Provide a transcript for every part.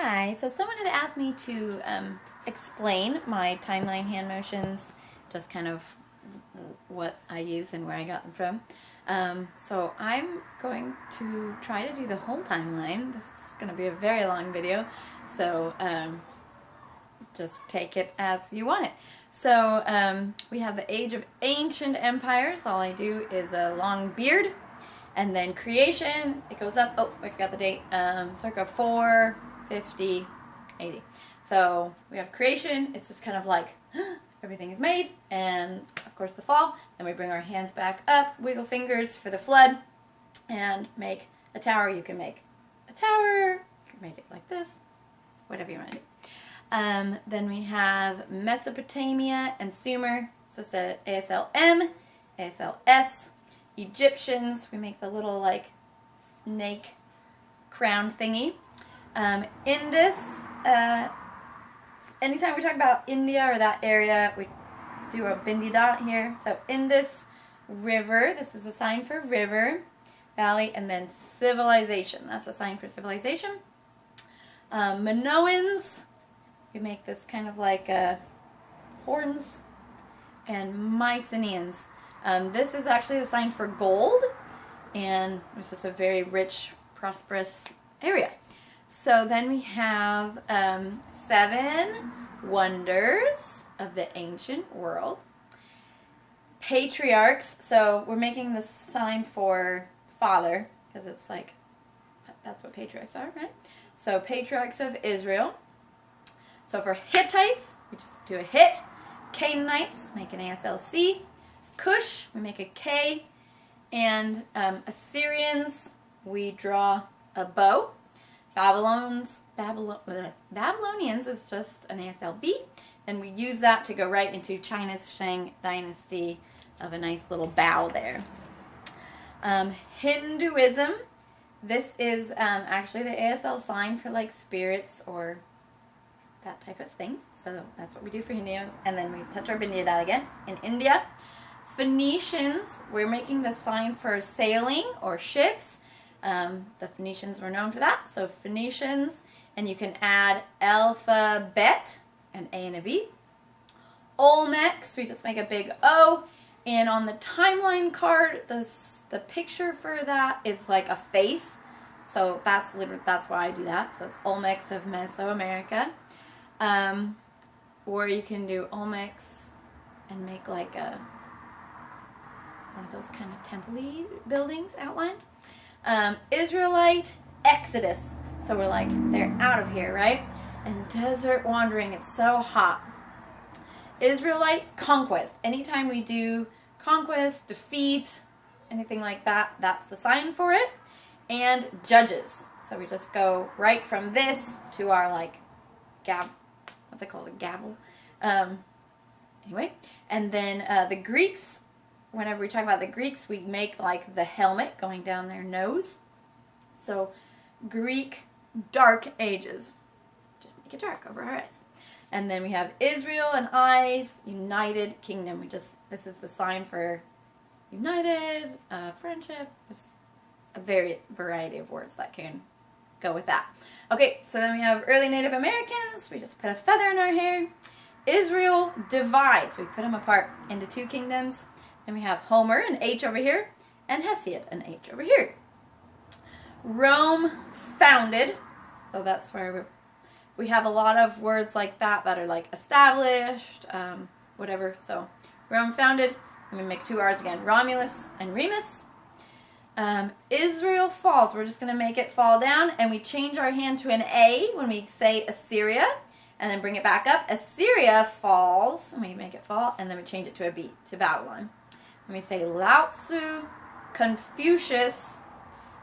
Hi, so someone had asked me to explain my timeline hand motions, just kind of what I use and where I got them from. So I'm going to try to do the whole timeline. This is going to be a very long video, so just take it as you want it. So we have the age of ancient empires. All I do is a long beard, and then creation, it goes up, oh, I forgot the date, circa 450 AD. So we have creation, it's just kind of like everything is made, and of course the fall. Then we bring our hands back up, wiggle fingers for the flood, and make a tower. You can make a tower, you can make it like this, whatever you want to do. Then we have Mesopotamia and Sumer, so it's a ASL-M, ASL-S. Egyptians, we make the little like snake crown thingy. Indus, anytime we talk about India or that area, we do a bindi dot here. So Indus River, this is a sign for river, valley, and then civilization, that's a sign for civilization. Minoans, we make this kind of like horns, and Mycenaeans. This is actually a sign for gold, and it's just a very rich, prosperous area. So then we have 7 wonders of the ancient world. Patriarchs, so we're making this sign for father, because it's like, that's what patriarchs are, right? So patriarchs of Israel. So for Hittites, we just do a hit. Canaanites, make an ASLC. Cush, we make a K, and Assyrians, we draw a bow. Babylonians is just an ASLB, and we use that to go right into China's Shang dynasty of a nice little bow there. Hinduism, this is actually the ASL sign for like spirits or that type of thing, so that's what we do for Hindus, and then we touch our bindi dot again. In India, Phoenicians, we're making the sign for sailing or ships. The Phoenicians were known for that. So Phoenicians, and you can add alphabet, an A and a B. Olmecs, we just make a big O. And on the timeline card, the picture for that is like a face. So that's why I do that. So it's Olmecs of Mesoamerica. Or you can do Olmecs and make like one of those kind of temple-y buildings outlined. Israelite Exodus. So we're like, they're out of here, right? And desert wandering, it's so hot. Israelite conquest. Anytime we do conquest, defeat, anything like that, that's the sign for it. And judges. So we just go right from this to our like what's it called? A gavel. Anyway, and then the Greeks. Whenever we talk about the Greeks, we make like the helmet going down their nose. So Greek dark ages. Just make it dark over our eyes. And then we have Israel and eyes, United Kingdom. This is the sign for united, friendship. It's a variety of words that can go with that. Okay, so then we have early Native Americans. We just put a feather in our hair. Israel divides. We put them apart into 2 kingdoms. Then we have Homer, an H over here, and Hesiod, an H over here. Rome founded, so that's where we have a lot of words like that are like established, whatever. So Rome founded, and we make 2 R's again, Romulus and Remus. Israel falls, we're just going to make it fall down, and we change our hand to an A when we say Assyria, and then bring it back up. Assyria falls, and we make it fall, and then we change it to a B, to Babylon. When we say Lao Tzu, Confucius,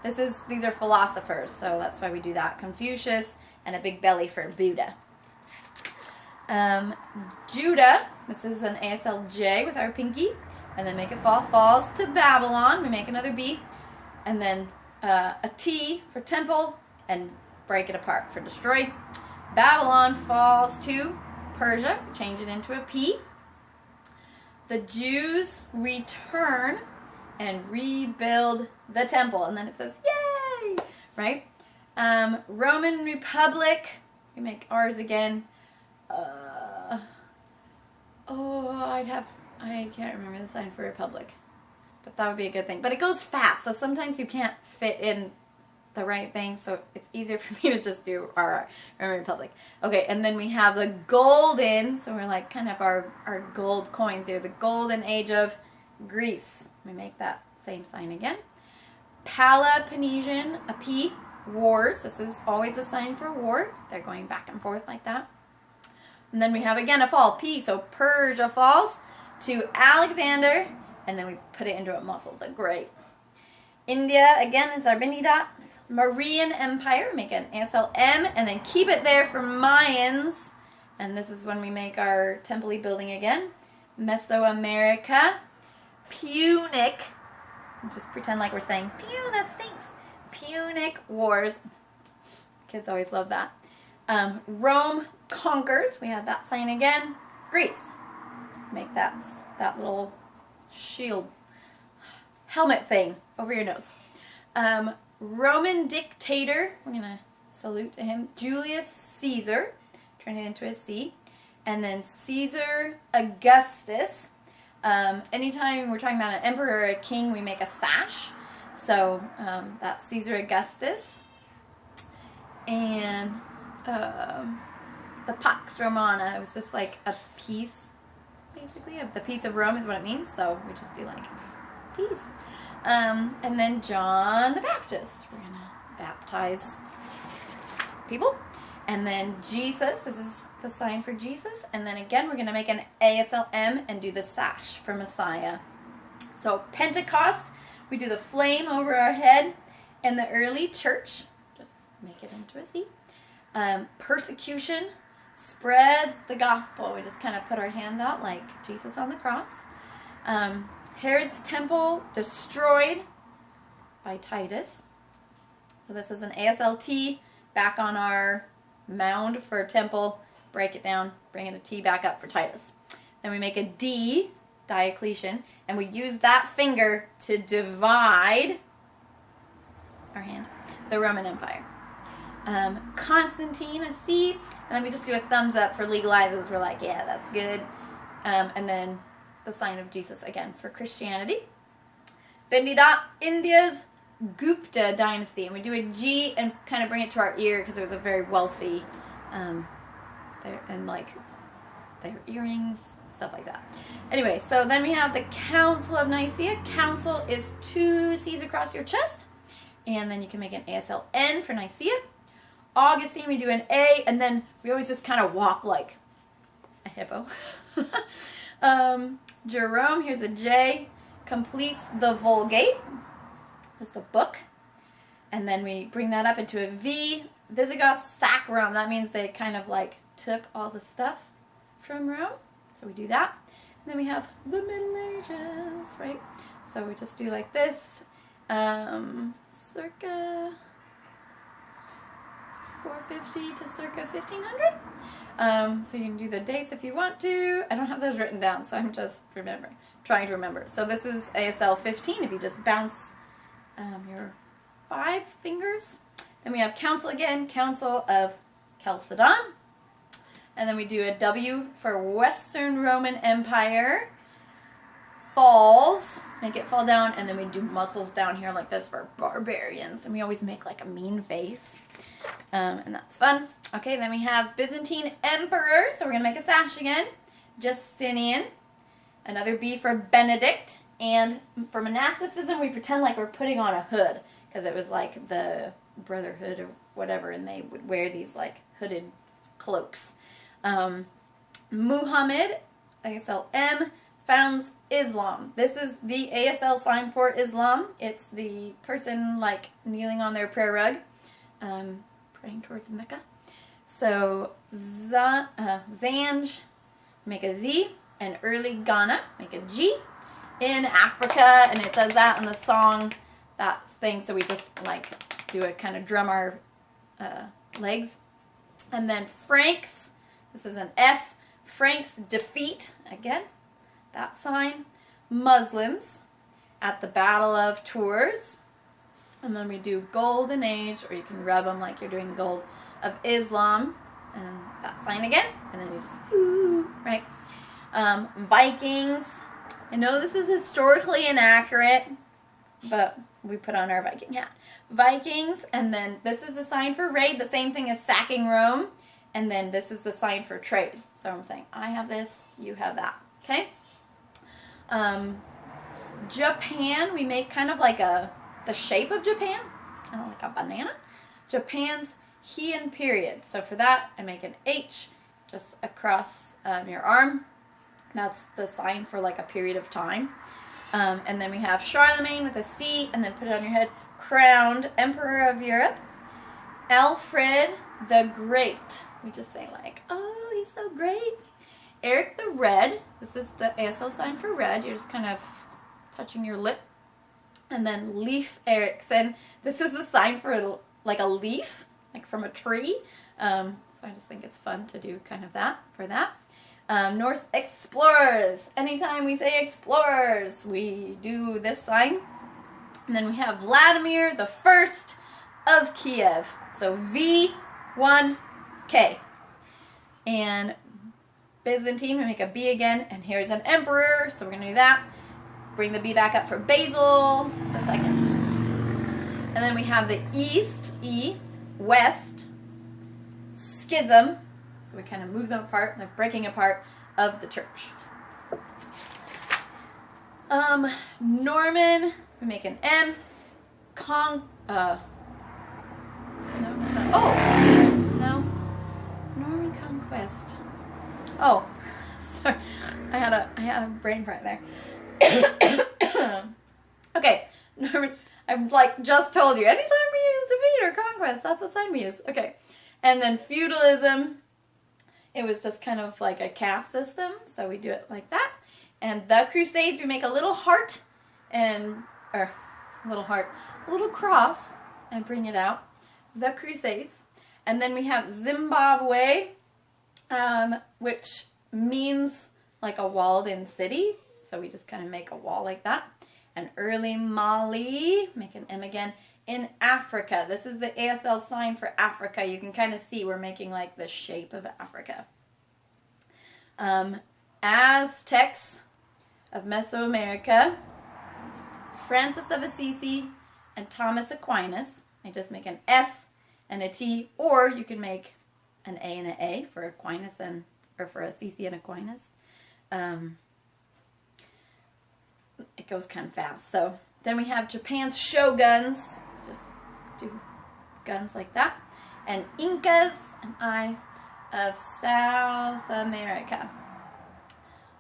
these are philosophers, so that's why we do that. Confucius, and a big belly for Buddha. Judah, this is an ASLJ with our pinky, and then make it fall, falls to Babylon. We make another B, and then a T for temple, and break it apart for destroyed. Babylon falls to Persia, change it into a P. The Jews return and rebuild the temple. And then it says, yay! Right? Roman Republic, we make ours again. I can't remember the sign for Republic. But that would be a good thing. But it goes fast, so sometimes you can't fit in the right thing, so it's easier for me to just do our Roman Republic. Okay, and then we have the golden, so we're like kind of our gold coins here, the golden age of Greece. We make that same sign again. Peloponnesian, a P, wars. This is always a sign for war. They're going back and forth like that. And then we have again a fall, P, so Persia falls to Alexander, and then we put it into a muscle, the great. India, again, is our mini dots. Mauryan Empire, make an ASL M, and then keep it there for Mayans. And this is when we make our temple building again. Mesoamerica. Punic, just pretend like we're saying, pew, that stinks. Punic Wars. Kids always love that. Rome conquers. We have that sign again. Greece. Make that little shield helmet thing over your nose. Roman dictator. We're going to salute to him. Julius Caesar. Turn it into a C. And then Caesar Augustus. Anytime we're talking about an emperor or a king, we make a sash. So that's Caesar Augustus. And the Pax Romana, it was just like a piece, basically, of the piece of Rome is what it means. So we just do like peace. And then John the Baptist. We're going to baptize people. And then Jesus, this is the sign for Jesus. And then again, we're going to make an ASLM and do the sash for Messiah. So Pentecost, we do the flame over our head. And the early church, just make it into a C. Persecution spreads the gospel. We just kind of put our hands out like Jesus on the cross. Herod's temple destroyed by Titus. So this is an ASLT back on our mound for a temple. Break it down, bring it a T back up for Titus. Then we make a D, Diocletian, and we use that finger to divide our hand, the Roman Empire. Constantine, a C, and then we just do a thumbs up for legalizes. We're like, yeah, that's good. And then the sign of Jesus again for Christianity. Bindida, India's Gupta dynasty, and we do a G and kind of bring it to our ear because it was a very wealthy, and like their earrings, stuff like that. Anyway, so then we have the Council of Nicaea. Council is 2 C's across your chest, and then you can make an ASLN for Nicaea. Augustine, we do an A, and then we always just kind of walk like a hippo. Jerome, here's a J, completes the Vulgate. That's the book. And then we bring that up into a V. Visigoths sack Rome. That means they kind of like took all the stuff from Rome. So we do that. And then we have the Middle Ages, right? So we just do like this. Circa 450 to circa 1500. So you can do the dates if you want to. I don't have those written down, so I'm just trying to remember. So this is ASL 15 if you just bounce your 5 fingers. Then we have Council again, Council of Chalcedon. And then we do a W for Western Roman Empire. Falls, make it fall down, and then we do muscles down here like this for barbarians. And we always make like a mean face. And that's fun. Okay, then we have Byzantine Emperor. So we're going to make a sash again. Justinian. Another B for Benedict. And for monasticism, we pretend like we're putting on a hood. Because it was like the Brotherhood or whatever. And they would wear these like hooded cloaks. Muhammad, ASL M, founds Islam. This is the ASL sign for Islam. It's the person like kneeling on their prayer rug. Praying towards Mecca. So Zanj, make a Z, and early Ghana, make a G. In Africa, and it says that in the song, that thing, so we just like do a kind of drum our legs. And then Franks, this is an F. Franks defeat, again, that sign. Muslims at the Battle of Tours. And then we do Golden Age, or you can rub them like you're doing gold, of Islam. and that sign again, and then you just, ooh, right? Vikings. I know this is historically inaccurate, but we put on our Viking hat. Vikings, and then this is the sign for raid, the same thing as sacking Rome, and then this is the sign for trade. So I'm saying, I have this, you have that, okay? Japan, we make kind of like the shape of Japan. It's kind of like a banana. Japan's Heian period. So for that, I make an H just across your arm. That's the sign for like a period of time. And then we have Charlemagne with a C, and then put it on your head. Crowned Emperor of Europe. Alfred the Great. We just say like, oh, he's so great. Eric the Red. This is the ASL sign for red. You're just kind of touching your lip. And then Leif Erikson. This is the sign for like a leaf, like from a tree. So I just think it's fun to do kind of that for that. Norse explorers. Anytime we say explorers, we do this sign. And then we have Vladimir the First of Kiev. So V1K. And Byzantine, we make a B again. And here's an emperor, so we're going to do that. Bring the B back up for Basil, the second. And then we have the East, E, West, Schism. So we kind of move them apart, the breaking apart of the church. Norman, we make an M. Norman conquest. Oh, sorry, I had a brain fart there. Okay, Norman, I'm like just told you. Anytime we use defeat or conquest, that's the sign we use. Okay, and then feudalism. It was just kind of like a caste system, so we do it like that. And the Crusades, we make a little heart or a little cross, and bring it out. The Crusades. And then we have Zimbabwe, which means like a walled-in city. So we just kind of make a wall like that. And early Mali, make an M again, in Africa. This is the ASL sign for Africa. You can kind of see we're making like the shape of Africa. Aztecs of Mesoamerica, Francis of Assisi, and Thomas Aquinas. I just make an F and a T, or you can make an A and an A for Aquinas or for Assisi and Aquinas. It goes kind of fast. So then we have Japan's shoguns. Just do guns like that. And Incas, an I, of South America.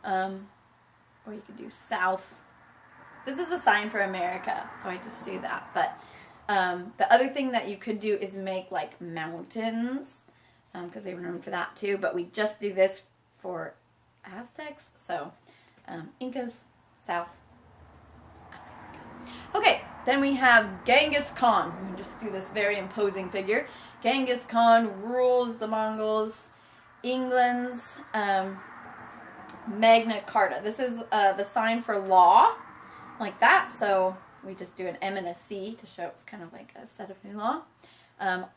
Or you could do South. This is a sign for America, so I just do that. But the other thing that you could do is make like mountains, because they were known for that too. But we just do this for Aztecs. So Incas, South America. Okay, then we have Genghis Khan. We can just do this very imposing figure. Genghis Khan rules the Mongols, England's Magna Carta. This is the sign for law, like that. So we just do an M and a C to show it's kind of like a set of new law.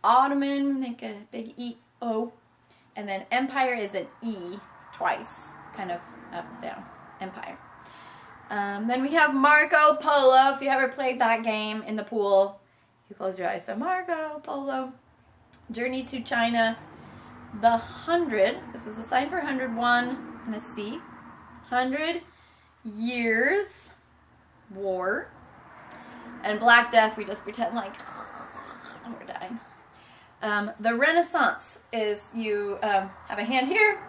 Ottoman, make a big E-O. And then Empire is an E twice, kind of up, down, Empire. Then we have Marco Polo. If you ever played that game in the pool, you close your eyes. So Marco Polo. Journey to China. The 100. This is a sign for 101 and a C. 100 Years War. And Black Death, we just pretend like we're dying. The Renaissance is you have a hand here,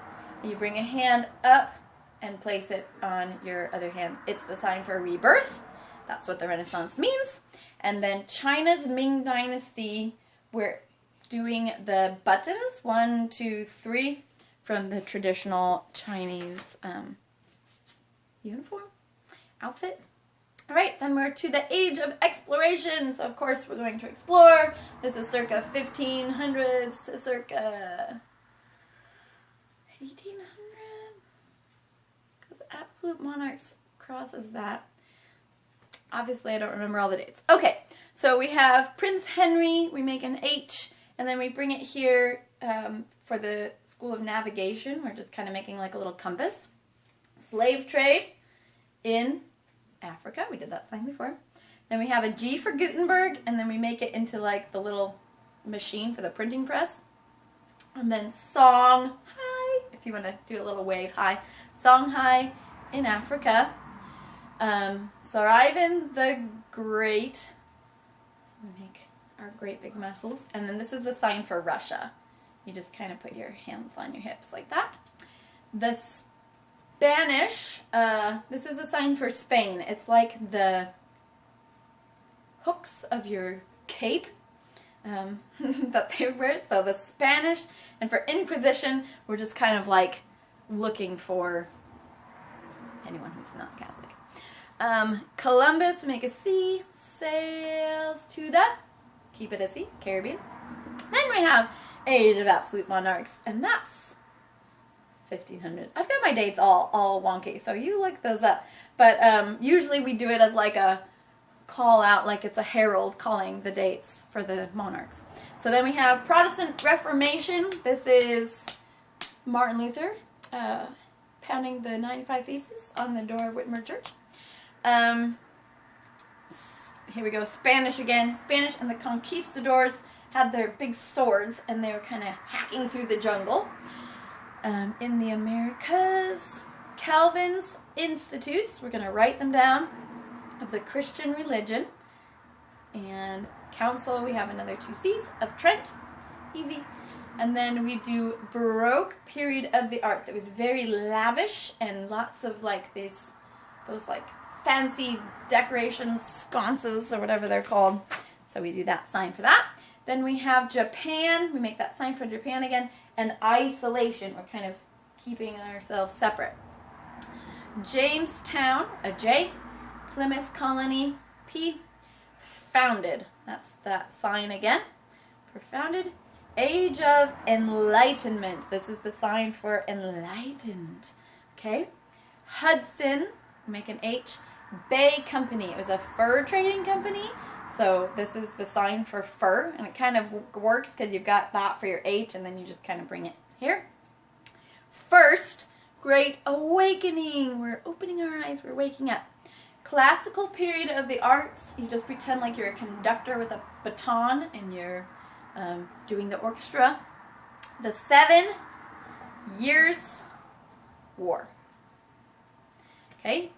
you bring a hand up and place it on your other hand. It's the sign for rebirth. That's what the Renaissance means. And then China's Ming Dynasty, we're doing the buttons, 1, 2, 3, from the traditional Chinese uniform, outfit. All right, then we're to the age of exploration. So, of course, we're going to explore. This is circa 1500s to circa 1800. Because Absolute Monarchs crosses that. Obviously, I don't remember all the dates. Okay, so we have Prince Henry. We make an H, and then we bring it here for the School of Navigation. We're just kind of making like a little compass. Slave trade in Africa. We did that sign before. Then we have a G for Gutenberg, and then we make it into like the little machine for the printing press. And then Song Hai, if you want to do a little wave high. Song Hai in Africa. So Ivan the Great. We make our great big muscles. And then this is a sign for Russia. You just kind of put your hands on your hips like that. The Spanish, this is a sign for Spain. It's like the hooks of your cape that they wear. So the Spanish, and for Inquisition, we're just kind of like looking for anyone who's not Catholic. Columbus, we make a C, sails to the, keep it a C, Caribbean. Then we have Age of Absolute Monarchs, and that's 1500. I've got my dates all wonky, so you look those up. But usually we do it as like a call out, like it's a herald calling the dates for the monarchs. So then we have Protestant Reformation. This is Martin Luther pounding the 95 Theses on the door of Whitmer Church. Here we go, Spanish again. Spanish and the conquistadors had their big swords, and they were kind of hacking through the jungle. In the Americas, Calvin's Institutes, we're going to write them down, of the Christian religion. And Council, we have another 2 C's, of Trent, easy. And then we do Baroque period of the arts. It was very lavish and lots of like those like fancy decorations, sconces or whatever they're called. So we do that sign for that. Then we have Japan. We make that sign for Japan again. And isolation. We're kind of keeping ourselves separate. Jamestown, a J. Plymouth Colony, P. Founded. That's that sign again for founded. Age of Enlightenment. This is the sign for enlightened. Okay. Hudson, make an H. Bay Company. It was a fur trading company. So this is the sign for fur. And it kind of works because you've got that for your H and then you just kind of bring it here. First Great Awakening. We're opening our eyes. We're waking up. Classical period of the arts. You just pretend like you're a conductor with a baton and you're doing the orchestra. The 7 Years' War. Okay,